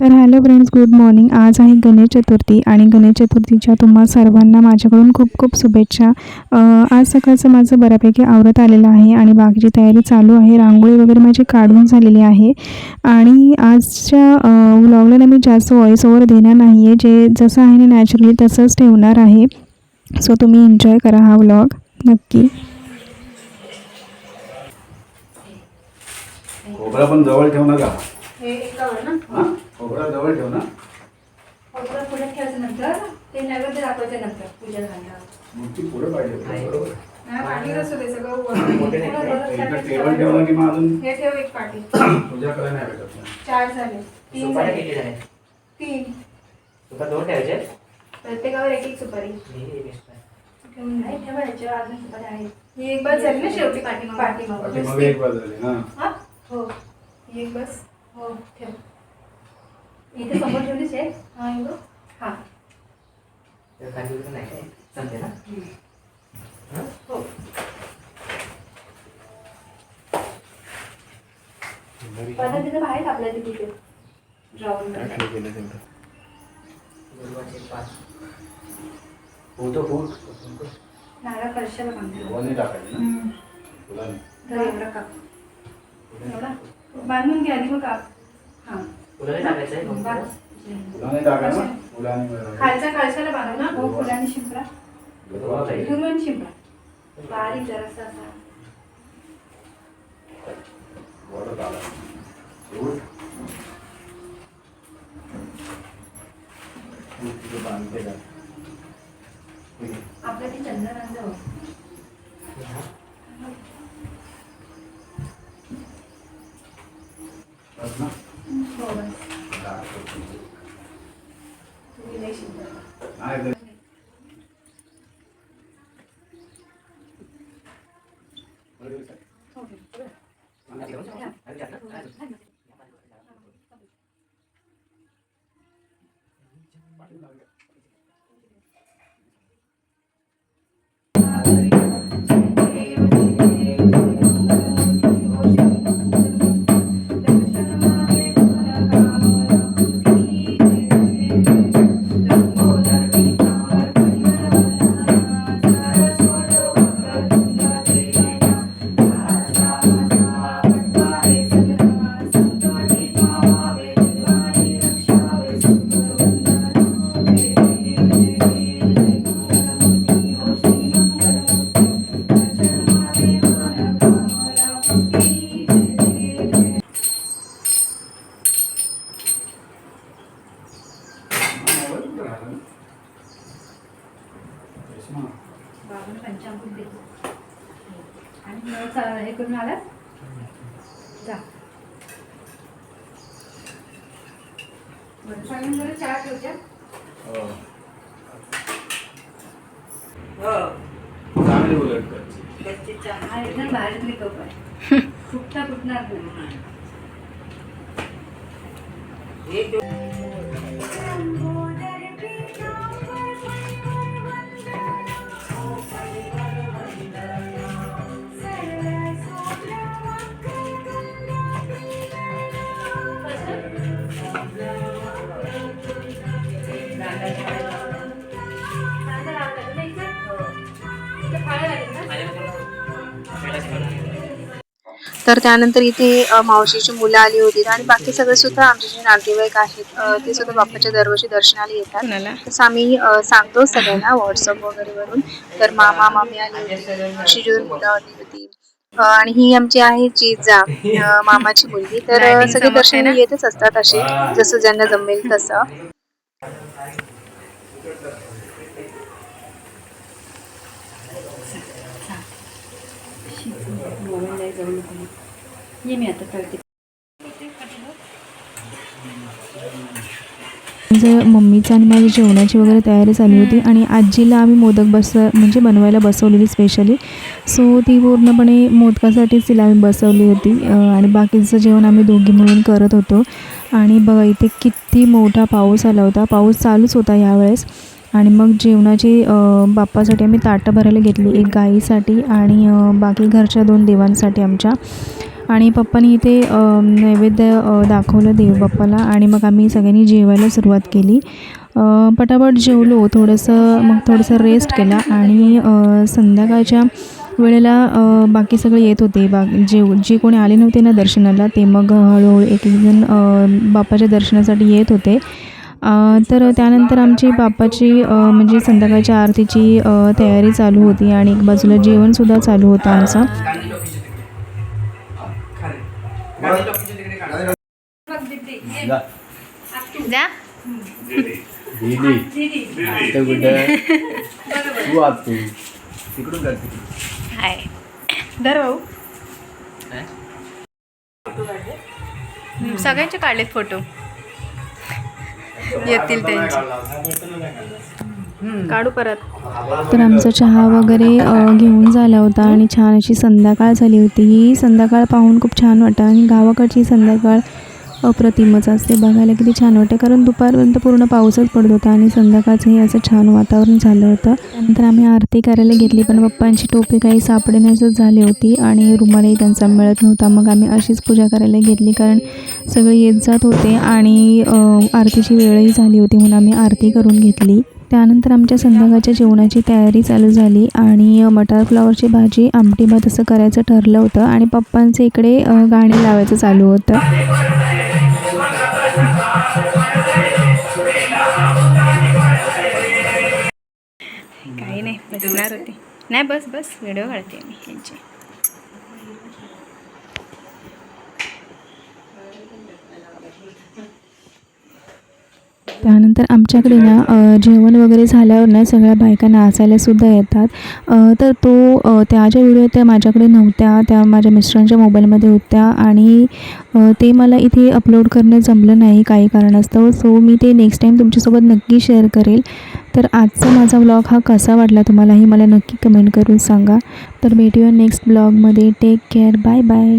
तर hello friends, good morning. आज आहे गणेश चतुर्थी आणि गणेश चतुर्थीच्या तुम्हा सर्वांना माझ्याकडून खूप खूप शुभेच्छा. आज सकाळचं माझं बऱ्यापैकी आवरत आलेलं आहे आणि बाकीची तयारी चालू आहे. रांगोळी वगैरे माझी काढून झालेली आहे आणि आजच्या व्लॉगला मी जास्त व्हॉइस ओव्हर देणार नाही आहे. जे जसं आहे ना नॅचरली तसंच ठेवणार आहे. सो तुम्ही एन्जॉय करा हा व्लॉग नक्की. खोबरा पण जवळ ठेव ना का? हे एकावर ना? हां, खोबरा जवळ ठेव ना. खोबरं पुढे ठेवायचं नंतर ते नैवेद्य दाखवायचं नंतर पूजा झाल्यावर. मूर्ती पुढे पाहिजे बरोबर. नाही पाठी असू दे सगळं एकदा टेबल ठेवला की मग अजून हे ठेव एक पाठी. पूजा करायला नाही भेटत ना. 4 झाले, 3 सुपारी झाले, किती झाले? 3. सुपारी दोन ठेवायचे? प्रत्येकावर एक एक सुपारी घेऊन नाही ठेवायचे. अजून सुपारी आहे. ही एक बस झाली ना शेवटी पाठीमागे. मग एक बाजू झाली ना. हा हो, ही एक बस. हो ठेव. इथे समोर ठेवलीच आहे. हा इकडं. हा तर खाली उतरून नाही काय? संपते ना? हां? हो. पद्धतीचं बाहेर आपल्या तिथे ड्रॉइंग गुरुवारचे 5. फूट नारळ कळशाला बांधलं. फुलाने टाकायचं ना. फुलाने. तर एवढा काप एवढा बांधून घ्या आणि मग काप. हां फुलाने टाकायचं आहे बांध. फुलाने टाकायचं ना. फुलाने बरोबर. खालच्या कळशाला बांधू ना. हो फुलाने शिंपडा. बरोबर आहे. दुर्वण शिंपडा बारीक जरासा असा. वरत आला. एवढं. तिथे बांधते का? आपल्या ती चंदनाचं हो. बस ना. हो बस. नाही तुम्ही नाही शिंपडा. तर बाबांना पंचामृत दे. आणि मग हे करून आला जा. बरं सांगून जरा चहा ठेवत्या. चांगली उलट कर. गच्ची चहा एकदम भारीतली कप आहे. फुटता फुटणार नाही. तर त्यानंतर इथे मावशीची मुलं आली होती आणि बाकी सगळे सुद्धा आमचे जे नातेवाईक आहेत ते सुद्धा बाप्पाच्या दरवर्षी दर्शनाला येतात. तसं आम्ही सांगतो सगळ्यांना व्हॉट्सअप वगैरे वरून. तर मामा मामी आली होती, शिजून मुलं आली होती आणि ही आमची आहे जिजा, मामाची मुलगी. तर सगळे दर्शनाला येतच असतात असे जसं ज्यांना जमेल तसं. ये मी आता कळते. मम्मीचं आणि माझी जेवणाची वगैरे तयारी झाली होती आणि आजीला आम्ही मोदक बनवायला बसवलेली स्पेशली. सो ती पूर्णपणे मोदकासाठीच तिला आम्ही बसवली होती आणि बाकीचं जेवण आम्ही दोघी मिळून करत होतो. आणि बघा इथे किती मोठा पाऊस आला होता. पाऊस चालूच होता यावेळेस. आणि मग जेवणाची बाप्पासाठी आम्ही ताटं भरायला घेतली, एक गाईसाठी आणि बाकी घरच्या 2 देवांसाठी आमच्या. आणि पप्पांनी इथे नैवेद्य दाखवलं देव बाप्पाला आणि मग आम्ही सगळ्यांनी जेवायला सुरुवात केली. पटापट जेवलो मग थोडंसं रेस्ट केला आणि संध्याकाळच्या वेळेला बाकी सगळे येत होते. जे कोणी आले नव्हते ना दर्शनाला ते मग हळूहळू एक जण बाप्पाच्या दर्शनासाठी येत होते. तर त्यानंतर आमची बाप्पाची म्हणजे संध्याकाळच्या आरतीची तयारी चालू होती आणि एक बाजूला जेवणसुद्धा चालू होतं आमचं. जा. जा दीदी आता कुठं तू आत तू तिकडून कर तिकडून. हाय धर भाऊ. सगळ्यांचे काढलेत फोटो येतील त्यांचे काढू परत. तर आमचा चहा वगैरे घेऊन झाला होता आणि छान अशी संध्याकाळ झाली होती. ही संध्याकाळ पाहून खूप छान वाटतं आणि गावाकडची संध्याकाळ अप्रतिमच असते. बघायला किती छान वाटतं कारण दुपारपर्यंत पूर्ण पाऊसच पडत होता आणि संध्याकाळचं हे असं छान वातावरण झालं होतं. त्यानंतर आम्ही आरती करायला घेतली पण पप्पांची टोपी काही सापडण्यासच झाली होती आणि रुमालही त्यांचा मिळत नव्हता. मग आम्ही अशीच पूजा करायला घेतली कारण सगळे येत जात होते आणि आरतीची वेळही झाली होती म्हणून आम्ही आरती करून घेतली. त्यानंतर आमच्या संध्याकाळच्या जेवणाची तयारी चालू झाली आणि मटार फ्लावरची भाजी आमटी भात असं करायचं ठरलं होतं आणि पप्पांचं इकडे गाणे लावायचं चालू होतं. काही नाही बसणार होते. नाही बस व्हिडिओ काढते मी यांचे. त्यानंतर आमच्याकडे ना जेवण वगैरे झाल्यावर ना सगळ्या बायका नाचायलासुद्धा येतात. तर त्या ज्या व्हिडिओ त्या माझ्याकडे नव्हत्या त्या माझ्या मिस्टरांच्या मोबाईलमध्ये होत्या आणि ते मला इथे अपलोड करणं जमलं नाही काही कारणास्तव. सो मी ते नेक्स्ट टाईम तुमच्यासोबत नक्की शेअर करेल. तर आजचा माझा व्लॉग हा कसा वाटला तुम्हालाही मला नक्की कमेंट करून सांगा. तर भेटूया नेक्स्ट ब्लॉगमध्ये. Take care. Bye bye.